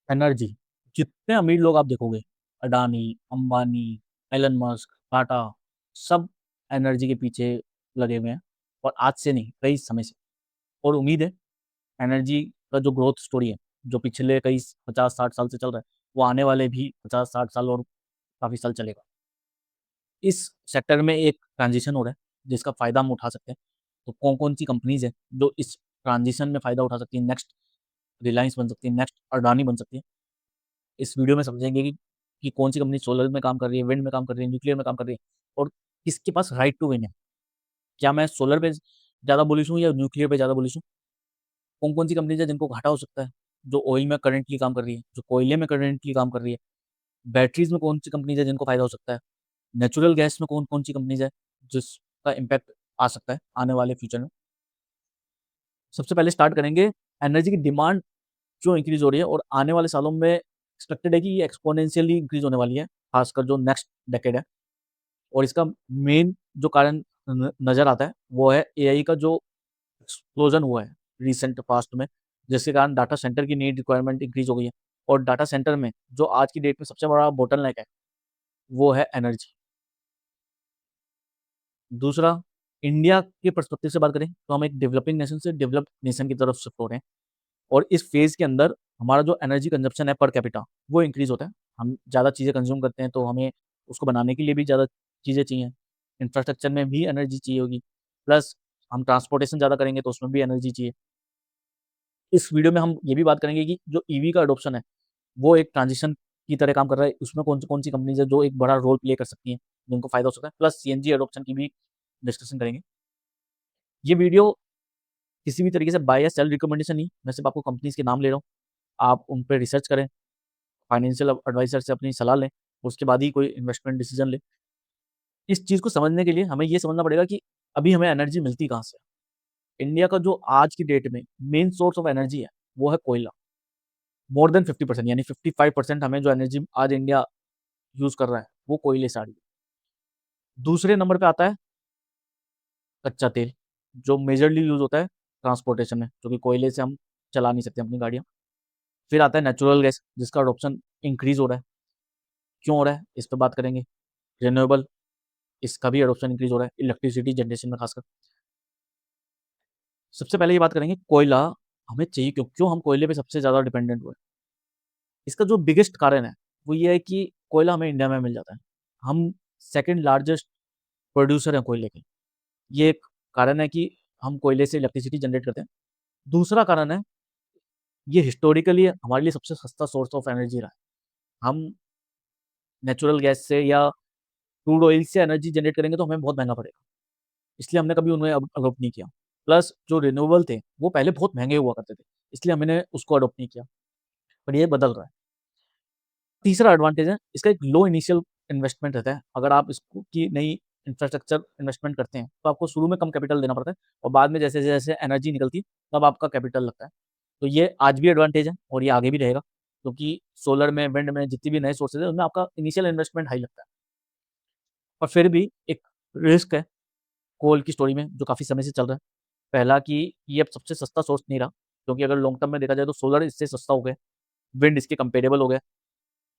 Energy, जितने अमीर लोग आप देखोगे, अडानी, अंबानी, एलन मस्क, टाटा, सब एनर्जी के पीछे लगे हुए हैं और आज से नहीं, कई समय से। और उम्मीद है एनर्जी का जो ग्रोथ स्टोरी है, जो पिछले कई 50-60 साल से चल रहा है, वो आने वाले भी 50-60 साल और काफ़ी साल चलेगा। इस सेक्टर में एक ट्रांजिशन हो रहा है, जिसका फ़ायदा हम उठा सकते हैं। तो कौन-कौन सी कंपनीज़ हैं, जो इस ट्रांजिशन में फ़ायदा उठा सकती हैं, नेक्स्ट रिलायंस बन सकती है, नेक्स्ट अडानी बन सकती है। इस वीडियो में समझेंगे कि कौन-सी कंपनी सोलर में काम कर रही है, विंड में काम कर रही है, न्यूक्लियर में काम कर रही है और किसके पास राइट टू विन है। क्या मैं सोलर पे ज़्यादा बुलिश हूँ या न्यूक्लियर पे ज़्यादा बुलिश हूँ? कौन-कौन सी कंपनीज़ है जिनको घाटा हो सकता है, जो ऑयल में करंटली काम कर रही है, जो कोयले में करंटली काम कर रही है, बैटरीज़ में कौन-सी कंपनीज़ है जिनको फ़ायदा हो सकता है, नेचुरल गैस में कौन-कौन सी कंपनीज़ है, जिसका इम्पैक्ट आ सकता है आने वाले फ्यूचर में। सबसे पहले स्टार्ट करेंगे एनर्जी की डिमांड क्यों इंक्रीज़ हो रही है और आने वाले सालों में एक्सपेक्टेड है कि ये एक्सपोनेंशियली इंक्रीज़ होने वाली है, खासकर जो नेक्स्ट डेकेड है। और इसका मेन जो कारण नज़र आता है, वो है एआई का जो एक्सप्लोजन हुआ है रिसेंट पास्ट में, जिसके कारण डाटा सेंटर की नीड रिक्वायरमेंट इंक्रीज हो गई है। और डाटा सेंटर में जो आज की डेट में सबसे बड़ा बोटलनेक है, वो है एनर्जी। दूसरा, इंडिया के पर्सपेक्टिव से बात करें तो हम एक डेवलपिंग नेशन से डेवलप्ड नेशन की तरफ शिफ्ट हो रहे हैं और इस फेज़ के अंदर हमारा जो एनर्जी कंजप्शन है पर कैपिटा, वो इंक्रीज़ होता है। हम ज़्यादा चीज़ें कंज़्यूम करते हैं, तो हमें उसको बनाने के लिए भी ज़्यादा चीज़ें चाहिए। इंफ्रास्ट्रक्चर में भी एनर्जी चाहिए होगी, प्लस हम ट्रांसपोर्टेशन ज़्यादा करेंगे, तो उसमें भी एनर्जी चाहिए। इस वीडियो में हम ये भी बात करेंगे कि जो ईवी का अडॉप्शन है, वो एक ट्रांज़िशन की तरह काम कर रहा है। उसमें कौन-सी कंपनीज़ है जो एक बड़ा रोल प्ले कर सकती हैं, जिनको फ़ायदा हो सकता है, प्लस सीएनजी अडॉप्शन की भी डिस्कशन करेंगे। ये वीडियो किसी भी तरीके से बाय या सेल रिकमेंडेशन नहीं, मैं सिर्फ़ आपको कंपनीज़ के नाम ले रहा हूँ। आप उन पे रिसर्च करें, फाइनेंशियल एडवाइज़र से अपनी सलाह लें, उसके बाद ही कोई इन्वेस्टमेंट डिसीज़न लें। इस चीज़ को समझने के लिए हमें ये समझना पड़ेगा कि अभी हमें एनर्जी मिलती कहाँ से है। इंडिया का जो आज की डेट में मेन सोर्स ऑफ एनर्जी है, वो है कोयला। मोर देन 50% यानी 55% हमें जो एनर्जी आज इंडिया यूज़ कर रहा है, वो कोयले से आ रही है। दूसरे नंबर पे आता है कच्चा तेल, जो मेजरली यूज़ होता है ट्रांसपोर्टेशन में, क्योंकि कोयले से हम चला नहीं सकते अपनी गाड़ियाँ। फिर आता है नेचुरल गैस, जिसका अडॉप्शन इंक्रीज़ हो रहा है। क्यों हो रहा है? इस पे बात करेंगे। रिन्यूएबल, इसका भी अडॉप्शन इंक्रीज़ हो रहा है, इलेक्ट्रिसिटी जनरेशन में खासकर। सबसे पहले ये बात करेंगे कोयला हमें चाहिए क्यों? क्यों हम कोयले पे सबसे ज़्यादा डिपेंडेंट हुए? इसका जो बिगेस्ट कारण है, वो ये है कि कोयला हमें इंडिया में मिल जाता है। हम सेकंड लार्जेस्ट प्रोड्यूसर हैं कोयले के। ये एक कारण है कि हम कोयले से इलेक्ट्रिसिटी जनरेट करते हैं। दूसरा कारण है, ये हिस्टोरिकली हमारे लिए सबसे सस्ता सोर्स ऑफ एनर्जी रहा है। हम नेचुरल गैस से या क्रूड ऑयल से एनर्जी जनरेट करेंगे तो हमें बहुत महँगा पड़ेगा। इसलिए हमने कभी उन्हें अडॉप्ट नहीं किया। प्लस जो रिन्यूएबल थे, वो पहले बहुत महँगे हुआ करते थे, इसलिए हमने उसको अडॉप्ट नहीं किया, पर ये बदल रहा है। तीसरा एडवांटेज है, इसका एक लो इनिशियल इन्वेस्टमेंट रहता है। अगर आप इसको की नई इंफ्रास्ट्रक्चर इन्वेस्टमेंट करते हैं, तो आपको शुरू में कम कैपिटल देना पड़ता है और बाद में जैसे-जैसे एनर्जी निकलती है, तब आपका कैपिटल लगता है। तो ये आज भी एडवांटेज है और ये आगे भी रहेगा, क्योंकि सोलर में, विंड में जितनी भी नए सोर्सेज़ हैं, उनमें आपका इनिशियल इन्वेस्टमेंट हाई लगता है। और फिर भी एक रिस्क है कोल की स्टोरी में, जो काफ़ी समय से चल रहा है। पहला कि ये अब सबसे सस्ता सोर्स नहीं रहा, क्योंकि अगर लॉन्ग टर्म में देखा जाए तो सोलर इससे सस्ता हो गया, विंड इसके कंपैरेबल हो गया,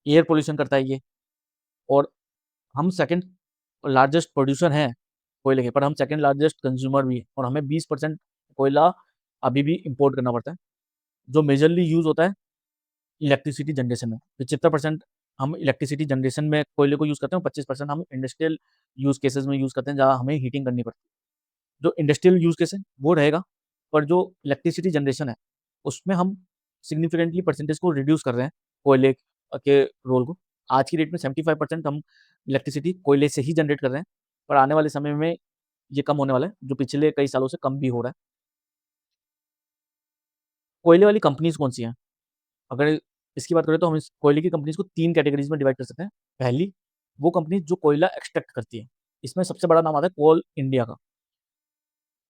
एयर पॉल्यूशन करता है ये और हम सेकंड लार्जेस्ट प्रोड्यूसर हैं कोयले के, पर हम सेकंड लार्जेस्ट कंज्यूमर भी हैं और हमें 20% कोयला अभी भी इम्पोर्ट करना पड़ता है, जो मेजरली यूज़ होता है इलेक्ट्रिसिटी जनरेशन में। 75% हम इलेक्ट्रिसिटी जनरेशन में कोयले को यूज़ करते हैं और 25% हम इंडस्ट्रियल यूज़ केसेज़ में यूज़ करते हैं, जहाँ हमें हीटिंग करनी पड़ती है। जो इंडस्ट्रियल यूज़ केस है, वो रहेगा, पर जो इलेक्ट्रिसिटी जनरेशन है, उसमें हम सिग्निफिकेंटली परसेंटेज को रिड्यूस कर रहे हैं, कोयले के रोल को। आज की डेट में 75% हम इलेक्ट्रिसिटी कोयले से ही जनरेट कर रहे हैं, पर आने वाले समय में ये कम होने वाला है, जो पिछले कई सालों से कम भी हो रहा है। कोयले वाली कंपनीज़ कौन-सी हैं? अगर इसकी बात करें तो हम इस कोयले की कंपनीज़ को 3 कैटेगरीज़ में डिवाइड कर सकते हैं। पहली, वो कंपनी जो कोयला एक्सट्रैक्ट करती है। इसमें सबसे बड़ा नाम आता है कोल इंडिया का।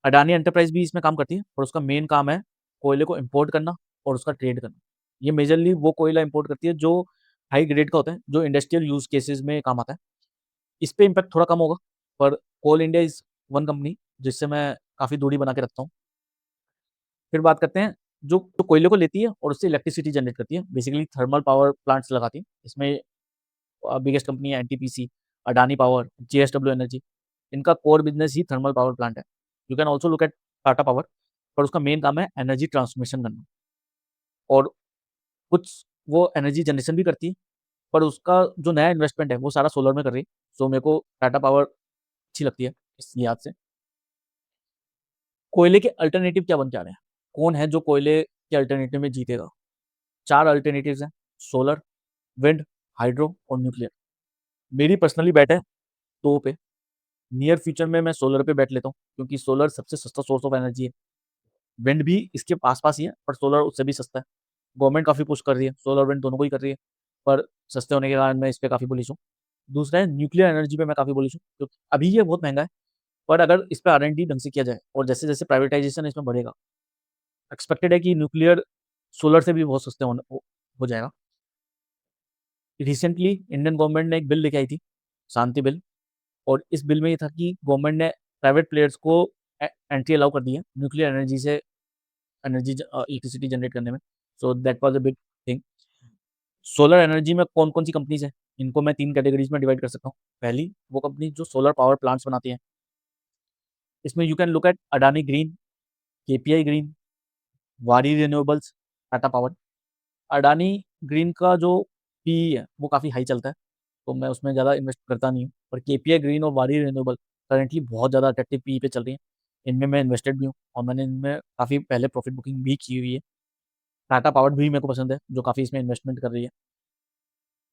अडानी एंटरप्राइज़ भी इसमें काम करती है और उसका मेन काम है कोयले को इम्पोर्ट करना और उसका ट्रेड करना। ये मेजरली वो कोयला इम्पोर्ट करती है जो हाई ग्रेड का होता है, जो इंडस्ट्रियल यूज़ केसेज़ में काम आता है। इस पे इम्पैक्ट थोड़ा कम होगा, पर कोल इंडिया इज़ वन कंपनी जिससे मैं काफ़ी दूरी बना के रखता हूँ। फिर बात करते हैं जो कोयले को लेती है और उससे इलेक्ट्रिसिटी जनरेट करती है, बेसिकली थर्मल पावर प्लांट्स लगाती है। इसमें बिगेस्ट कंपनी है NTPC, Adani power, JSW energy. इनका कोर बिजनेस ही थर्मल पावर प्लांट है। You can also look at Tata power, पर उसका मेन काम है एनर्जी ट्रांसमिशन करना, और कुछ वो एनर्जी जनरेशन भी करती है, पर उसका जो नया इन्वेस्टमेंट है वो सारा सोलर में कर रही है। सो मेरे को टाटा पावर अच्छी लगती है इस लिहाज से। कोयले के अल्टरनेटिव क्या बन जा रहे हैं, कौन है जो कोयले के अल्टरनेटिव में जीतेगा? चार अल्टरनेटिव्स हैं: सोलर, विंड, हाइड्रो और न्यूक्लियर। मेरी पर्सनली बैट है दो पे। नियर फ्यूचर में मैं सोलर पे बैठ लेता हूँ, क्योंकि सोलर सबसे सस्ता सोर्स ऑफ एनर्जी है। विंड भी इसके पास पास ही है, पर सोलर उससे भी सस्ता है। गवर्नमेंट काफ़ी पुश कर रही है, सोलर विंड दोनों को ही कर रही है, पर सस्ते होने के कारण मैं इस पे काफ़ी बुलिश हूँ। दूसरा है न्यूक्लियर एनर्जी पे मैं काफ़ी बुलिश हूँ, क्योंकि अभी ये बहुत महंगा है, पर अगर इस पे R&D ढंग से किया जाए और जैसे जैसे प्राइवेटाइजेशन इसमें बढ़ेगा, एक्सपेक्टेड है कि न्यूक्लियर सोलर से भी बहुत सस्ते हो जाएगा। रिसेंटली इंडियन गवर्नमेंट ने एक बिल लेके आई थी, शांति बिल, और इस बिल में ये था कि गवर्नमेंट ने प्राइवेट प्लेयर्स को एंट्री अलाउ कर दी है न्यूक्लियर एनर्जी से एनर्जी इलेक्ट्रिसिटी जनरेट करने में। So that was a big thing. Solar energy में कौन कौन सी कंपनीज हैं, इनको मैं तीन कैटेगरीज में डिवाइड कर सकता हूँ। पहली वो कंपनी जो सोलर पावर प्लांट्स बनाती हैं। इसमें you can look at Adani Green, KPI Green, Waaree Renewables, Tata Power. Adani Green का जो पी है वो काफ़ी हाई चलता है, तो मैं उसमें ज़्यादा इन्वेस्ट करता नहीं हूँ। पर केपीआई ग्रीन और वारी रिन्यूएबल करंटली बहुत ज़्यादा अट्रैक्टिव पी पे चल रही हैं। इनमें मैं इन्वेस्टेड भी हूँ, और मैंने इनमें काफ़ी पहले प्रॉफिट बुकिंग भी की हुई है। टाटा पावर भी मेरे को पसंद है, जो काफ़ी इसमें इन्वेस्टमेंट कर रही है।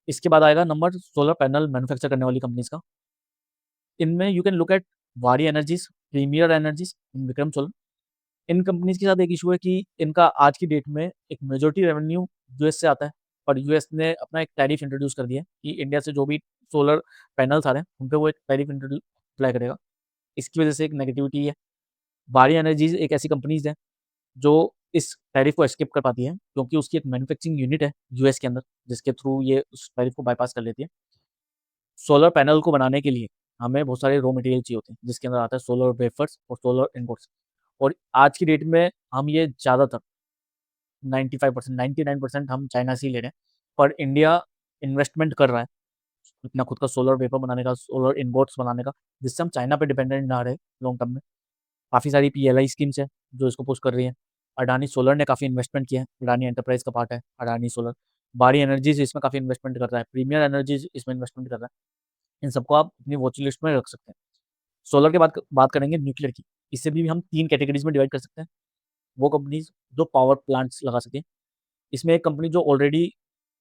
इसके बाद आएगा नंबर सोलर पैनल मैन्युफैक्चर करने वाली कंपनीज का। इनमें you can look at Waaree Energies, Premier Energies, Vikram Solar. इन कंपनीज के साथ एक इशू है कि इनका आज की डेट में एक मेजोरिटी रेवेन्यू यूएस से आता है, पर यूएस ने अपना एक टैरिफ इंट्रोड्यूस कर दिया है कि इंडिया से जो भी सोलर पैनल्स आ रहे हैं उन पे वो एक टैरिफ इंट्रोड्यूस अप्लाई करेगा। इसकी वजह से एक नेगेटिविटी है। वारी एनर्जीज एक ऐसी कंपनीज है जो इस टैरिफ को एस्केप कर पाती है, क्योंकि उसकी एक मैन्युफैक्चरिंग यूनिट है यूएस के अंदर, जिसके थ्रू ये उस टैरिफ को बाईपास कर लेती है। सोलर पैनल को बनाने के लिए हमें बहुत सारे रॉ मटेरियल चाहिए होते हैं, जिसके अंदर आता है सोलर वेफर्स और सोलर इनपुट्स। और आज की डेट में हम ये ज़्यादातर 95%, 99% हम चाइना से ही ले रहे हैं, पर इंडिया इन्वेस्टमेंट कर रहा है अपना खुद का सोलर वेपर बनाने का, सोलर इनवर्ट्स बनाने का, जिससे हम चाइना पे डिपेंडेंट ना रहे लॉन्ग टर्म में। काफ़ी सारी पीएलआई स्कीम्स है जो इसको पुश कर रही है। अडानी सोलर ने काफ़ी इन्वेस्टमेंट किया है, अडानी एंटरप्राइज का पार्ट है अडानी सोलर। बारी एनर्जीज इसमें काफ़ी इन्वेस्टमेंट कर रहा है, प्रीमियर एनर्जीज इसमें इन्वेस्टमेंट कर रहा है। इन सबको आप अपनी वॉच लिस्ट में रख सकते हैं। सोलर के बाद बात करेंगे न्यूक्लियर की। इसे भी हम तीन कैटेगरीज में डिवाइड कर सकते हैं। वो कंपनीज जो पावर प्लांट्स लगा सकें। इसमें एक कंपनी जो ऑलरेडी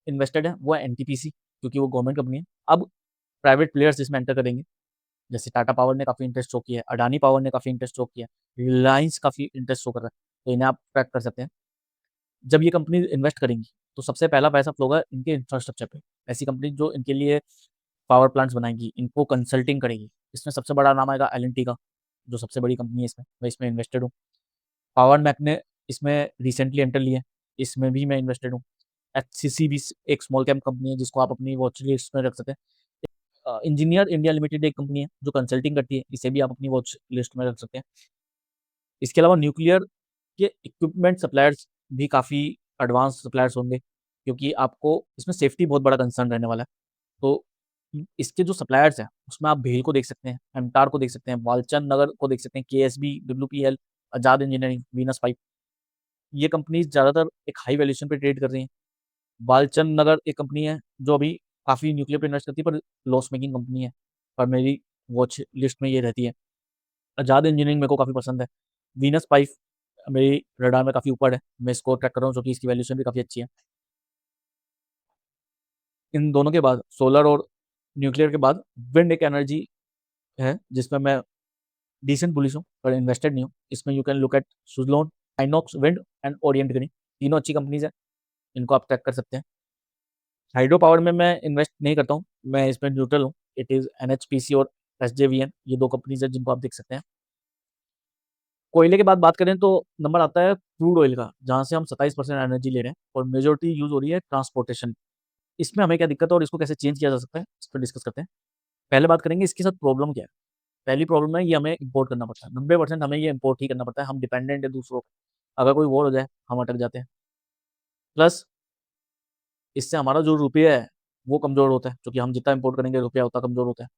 इन्वेस्टेड है वो है एनटीपीसी, क्योंकि वो गवर्नमेंट कंपनी है। अब प्राइवेट प्लेयर्स इसमें एंटर करेंगे, जैसे टाटा पावर ने काफ़ी इंटरेस्ट शो किया है, अडानी पावर ने काफ़ी इंटरेस्ट शो किया है, रिलायंस काफ़ी इंटरेस्ट शो कर रहा है, तो इन्हें आप ट्रैक कर सकते हैं। जब ये कंपनी इन्वेस्ट करेंगी तो सबसे पहला पैसा फ्लो होगा इनके इंफ्रास्ट्रक्चर पे। ऐसी कंपनी जो इनके लिए पावर प्लांट्स बनाएगी, इनको कंसल्टिंग करेगी। इसमें सबसे बड़ा नाम आएगा एल का, जो सबसे बड़ी कंपनी है इसमें, मैं इसमें इन्वेस्टेड हूँ। पावर मैक ने इसमें रिसेंटली एंटर लिया है, इसमें भी मैं इन्वेस्टेड हूँ। एचसीसी भी एक स्मॉल कैप कंपनी है जिसको आप अपनी वॉच लिस्ट में रख सकते हैं। इंजीनियर इंडिया लिमिटेड एक कंपनी है जो कंसल्टिंग करती है, इसे भी आप अपनी वॉच लिस्ट में रख सकते हैं। इसके अलावा न्यूक्लियर के इक्विपमेंट सप्लायर्स भी काफ़ी एडवांस सप्लायर्स होंगे, क्योंकि आपको इसमें सेफ्टी बहुत बड़ा कंसर्न रहने वाला है। तो इसके जो सप्लायर्स हैं उसमें आप भेल को देख सकते हैं, एमटार को देख सकते हैं, वालचंद नगर को देख सकते हैं, केएसबी, डब्ल्यूपीएल, आजाद इंजीनियरिंग, वीनस पाइप। ये कंपनीज ज़्यादातर एक हाई वैल्यूएशन पे ट्रेड कर रही हैं। वालचंद नगर एक कंपनी है जो अभी काफ़ी न्यूक्लियर पे इन्वेस्ट करती है, पर लॉस मेकिंग कंपनी है, पर मेरी वॉच लिस्ट में ये रहती है। आजाद इंजीनियरिंग मेरे को काफ़ी पसंद है। वीनस पाइप मेरी रडार में काफ़ी ऊपर है, मैं इसको ट्रैक कर रहा हूँ क्योंकि इसकी वैल्यूएशन भी काफ़ी अच्छी है। इन दोनों के बाद, सोलर और न्यूक्लियर के बाद, विंड एक एनर्जी है जिसमें मैं डिसेंट बुलिश हूँ, पर इन्वेस्टेड नहीं हूँ। इसमें you can look eight Suzlon, INOX wind and Orient green. तीनों अच्छी कंपनीज हैं, इनको आप ट्रैक कर सकते हैं। हाइड्रो पावर में मैं इन्वेस्ट नहीं करता हूँ, मैं इसमें न्यूट्रल हूँ। इट इज़ एनएचपीसी और एसजेवीएन, ये दो कंपनीज हैं जिनको आप देख सकते हैं। कोयले के बाद बात करें तो नंबर आता है क्रूड ऑयल का, जहाँ से हम 27% एनर्जी ले रहे हैं और मेजोरिटी यूज हो रही है ट्रांसपोर्टेशन। इसमें हमें क्या दिक्कत है और इसको कैसे चेंज किया जा सकता है, इस पर डिस्कस करते हैं। पहले बात करेंगे इसके साथ प्रॉब्लम क्या है। पहली प्रॉब्लम है ये हमें इंपोर्ट करना पड़ता है, 90% हमें ये इंपोर्ट ही करना पड़ता है, हम डिपेंडेंट है दूसरों पे। अगर कोई वॉर हो जाए, हम अटक जाते हैं। प्लस इससे हमारा जो रुपया है, वो कमज़ोर होता है, क्योंकि हम जितना इम्पोर्ट करेंगे, रुपया उतना कमज़ोर होता है।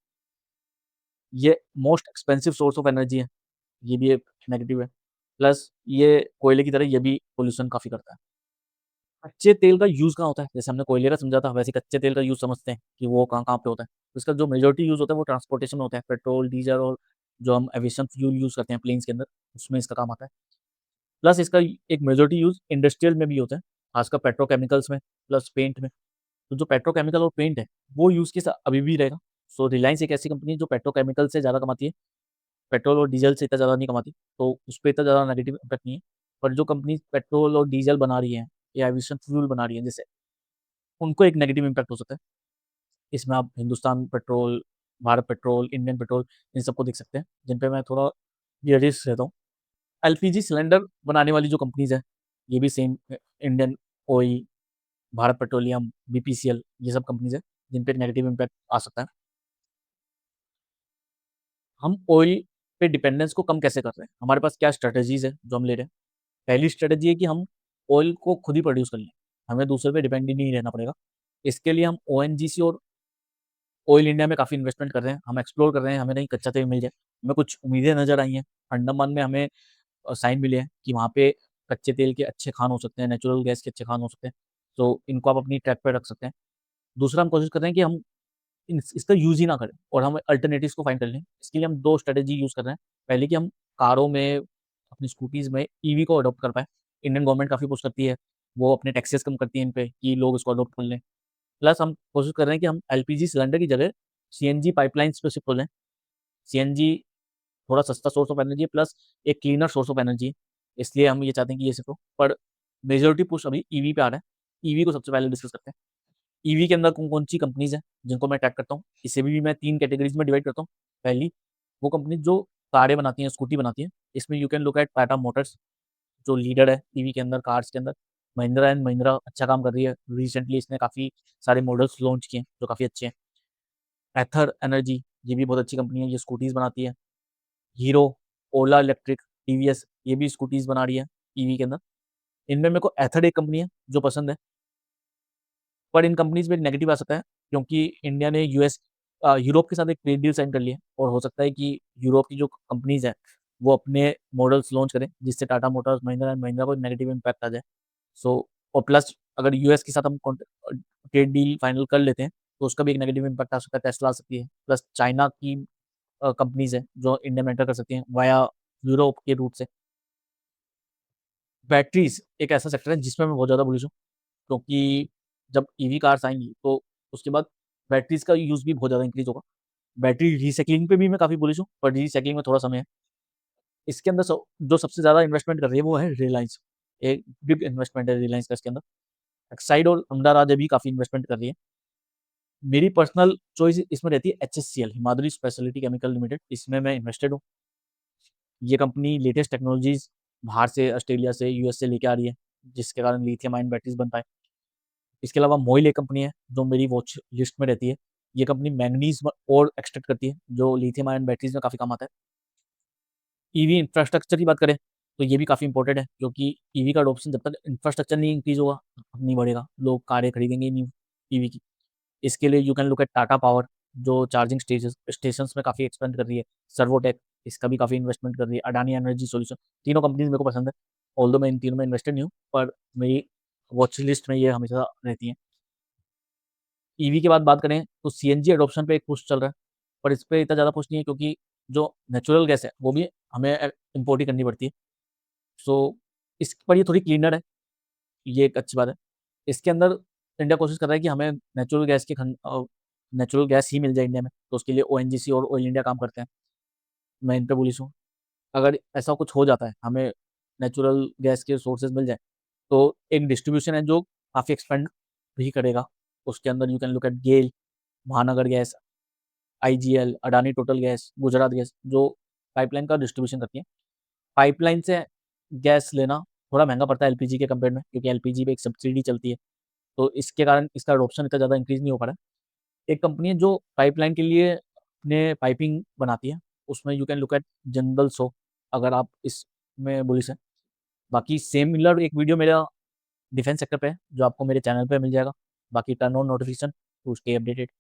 ये most expensive source of energy है, ये भी एक नेगेटिव है। प्लस ये कोयले की तरह ये भी पॉल्यूशन काफ़ी करता है। कच्चे तेल का यूज़ कहाँ होता है? जैसे हमने कोयले का समझा था, वैसे कच्चे तेल का यूज़ समझते हैं कि वो कहाँ-कहाँ पे होता है। तो इसका जो मेजॉरिटी यूज़ होता है वो ट्रांसपोर्टेशन में होता है, पेट्रोल, डीज़ल और जो हम एविएशन फ्यूल यूज़ करते हैं प्लेन्स के अंदर, उसमें इसका काम आता है। प्लस इसका एक मेजॉरिटी यूज़ इंडस्ट्रियल में भी होता है, खासकर पेट्रोकेमिकल्स में, प्लस पेंट में। तो जो पेट्रोकेमिकल और पेंट है, वो यूज़ केस अभी भी रहेगा। सो रिलायंस एक ऐसी कंपनी है जो पेट्रोकेमिकल से ज़्यादा कमाती है, पेट्रोल और डीज़ल से इतना ज़्यादा नहीं कमाती, तो उसपे इतना ज़्यादा नेगेटिव इम्पैक्ट नहीं है। पर जो कंपनी पेट्रोल और डीज़ल बना रही हैं या एविएशन फ्यूल बना रही हैं जैसे, उनको एक नेगेटिव इम्पैक्ट हो सकता है। इसमें आप Hindustan petrol, Bharat petrol, Indian petrol, इन सबको देख सकते हैं, जिन पे मैं थोड़ा बियरिश रहता हूँ। एलपीजी सिलेंडर बनाने वाली जो कंपनीज़ हैं, ये भी same Indian oil, Bharat petroleum, BPCL, ये सब कंपनीज़ हैं, जिन पे नेगेटिव इम्पैक्ट आ सकता है। हम ऑयल पे डिपेंडेंस को कम कैसे कर रहे हैं? हमारे पास क्या स्ट्रैटेजीज़ है जो हम ले रहे हैं? पहली स्ट्रैटेजी है कि हम ऑयल को खुद ही प्रोड्यूस कर लें, हमें दूसरे पे डिपेंड ही नहीं रहना पड़ेगा। इसके लिए हम ओएनजीसी और ऑयल इंडिया में काफ़ी इन्वेस्टमेंट कर रहे हैं, हम एक्सप्लोर कर रहे हैं, हमें कहीं कच्चा तेल मिल जाए। हमें कुछ उम्मीदें नज़र आई हैं, अंडमान में हमें साइन मिले हैं कि वहाँ पे कच्चे तेल के अच्छे खान हो सकते हैं, नेचुरल गैस के अच्छे खान हो सकते हैं, तो इनको आप अपनी ट्रैक पे रख सकते हैं। दूसरा हम कोशिश कर रहे हैं कि हम इसका यूज़ ही ना करें और हम अल्टरनेटिव्स को फाइंड कर लें। इसके लिए हम 2 स्ट्रैटेजी यूज़ कर रहे हैं। पहले कि हम कारों में, अपनी स्कूटीज़ में ईवी को अडॉप्ट कर पाएँ। इंडियन गवर्नमेंट काफ़ी पुश करती है, वो अपने टैक्सेस कम करती है इन पे कि लोग इसको अडॉप्ट कर लें। प्लस हम कोशिश कर रहे हैं कि हम एलपीजी सिलेंडर की जगह सीएनजी पाइपलाइन्स पे शिफ्ट हो जाएँ। सीएनजी थोड़ा सस्ता सोर्स ऑफ एनर्जी है, प्लस एक क्लीनर सोर्स ऑफ एनर्जी है। इसलिए हम ये चाहते हैं कि ये शिफ्ट हो। पर मेजॉरिटी पुश अभी ईवी पे आ रहा है। ईवी को सबसे पहले डिस्कस करते हैं। ईवी के अंदर कौन-कौन सी कंपनीज़ हैं, जिनको मैं ट्रैक करता हूँ। इसे भी मैं 3 कैटेगरीज़ में डिवाइड करता हूँ। पहली, वो कंपनी जो कारें बनाती हैं, स्कूटी बनाती हैं। इसमें you can look eight Tata Motors, जो लीडर है ईवी के अंदर, कार्स के अंदर। महिंद्रा एंड महिंद्रा अच्छा काम कर रही है। रिसेंटली इसने काफ़ी सारे मॉडल्स लॉन्च किए हैं, जो काफ़ी अच्छे हैं। एथर एनर्जी, ये भी बहुत अच्छी कंपनी है, ये स्कूटीज़ बनाती है। हीरो, ओला इलेक्ट्रिक, टीवीएस, ये भी स्कूटीज़ बना रही है ईवी के अंदर। इनमें मेरे को एथर एक कंपनी है, जो पसंद है। पर इन कंपनीज़ में एक नेगेटिव आ सकता है, क्योंकि इंडिया ने यूरोप के साथ एक ट्रेड डील साइन कर लिया है और हो सकता है कि यूरोप की जो कंपनीज़ हैं, वो अपने मॉडल्स लॉन्च करें, जिससे टाटा मोटर्स, महिंद्रा एंड महिंद्रा को नेगेटिव इम्पैक्ट आ जाए। सो और प्लस अगर यूएस के साथ हम ट्रेड डील फाइनल कर लेते हैं, तो उसका भी एक नेगेटिव इम्पैक्ट आ सकता है, टेस्ला आ सकती है। प्लस चाइना की कंपनीज़ हैं, जो इंडिया में एंटर कर सकती हैं वाया यूरोप के रूट से। बैटरीज़ एक ऐसा सेक्टर है जिसमें मैं बहुत ज़्यादा बुलिश हूँ, क्योंकि जब ईवी कार्स आएँगी, तो उसके बाद बैटरीज़ का यूज़ भी बहुत ज़्यादा इंक्रीज़ होगा। बैटरी रीसाइक्लिंग पे भी मैं काफ़ी बुलिश हूँ, पर रीसाइक्लिंग में थोड़ा समय है। इसके अंदर जो सबसे ज़्यादा इन्वेस्टमेंट कर रही है, वो है रिलायंस। एक बिग इन्वेस्टमेंट है रिलायंस का इसके अंदर। एक्साइड और अंडा राज भी काफ़ी इन्वेस्टमेंट कर रही है। मेरी पर्सनल चॉइस इसमें रहती है HSCL, Himadri speciality chemical limited, इसमें मैं इन्वेस्टेड हूँ। ये कंपनी लेटेस्ट टेक्नोलॉजीज़ बाहर से, ऑस्ट्रेलिया से, यूएस से लेके आ रही है, जिसके कारण लिथियम आयन बैटरीज़ बन पाएँ। इसके अलावा मोइल एक कंपनी है, जो मेरी वॉच लिस्ट में रहती है। ये कंपनी मैंगनीज़ ओर एक्सट्रैक्ट करती है, जो लिथियम आयन बैटरीज़ में काफ़ी काम आता है। ईवी इंफ्रास्ट्रक्चर की बात करें, तो ये भी काफ़ी इंपॉर्टेंट है, क्योंकि ईवी का अडॉप्शन जब तक इंफ्रास्ट्रक्चर नहीं इंक्रीज़ होगा, नहीं बढ़ेगा, लोग कारें खरीदेंगे ही नहीं ईवी की। इसके लिए you can look eight Tata power, जो चार्जिंग स्टेशंस में काफ़ी एक्सपेंड कर रही है। सर्वोटेक, इसका भी काफ़ी इन्वेस्टमेंट कर रही है। अडानी एनर्जी सॉल्यूशन, तीनों कंपनीज़ मेरे को पसंद है। ऑल्दो मैं इन तीनों में इन्वेस्टेड नहीं हूँ, पर मेरी वॉच लिस्ट में ये हमेशा रहती हैं। ईवी की बात करें, तो सीएनजी एडॉप्शन पे एक पुश चल रहा है, पर इस पे इतना ज़्यादा पुश नहीं है, क्योंकि जो नेचुरल गैस है, वो भी हमें इम्पोर्ट ही करनी पड़ती है। सो इस पर ये थोड़ी क्लीनर है, ये एक अच्छी बात है। इसके अंदर इंडिया कोशिश कर रहा है कि हमें नेचुरल गैस ही मिल जाए इंडिया में, तो उसके लिए ओएनजीसी और ऑयल इंडिया काम करते हैं। मैं इन पे बुलिश हूँ। अगर ऐसा कुछ हो जाता है, हमें नेचुरल गैस के सोर्सेज़ मिल जाएँ, तो एक डिस्ट्रीब्यूशन है जो काफ़ी एक्सपेंड भी करेगा। उसके अंदर यू कैन लुक एट गेल, महानगर gas, IGL, Adani total gas, Gujarat gas, जो पाइपलाइन का डिस्ट्रीब्यूशन करती हैं। पाइपलाइन से गैस लेना थोड़ा महँगा पड़ता है एलपीजी के कंपेयर में, क्योंकि एलपीजी पे एक सब्सिडी चलती है, तो इसके कारण इसका एडॉप्शन इतना ज़्यादा इंक्रीज़ नहीं हो पा रहा है। एक कंपनी है जो पाइपलाइन के लिए अपने पाइपिंग बनाती है, उसमें you can look at Jindal so, अगर आप इसमें बुलिश हैं। बाकी सिमिलर एक वीडियो मेरा डिफेंस सेक्टर पे है, जो आपको मेरे चैनल पे मिल जाएगा। बाकी turn on notification to stay updated.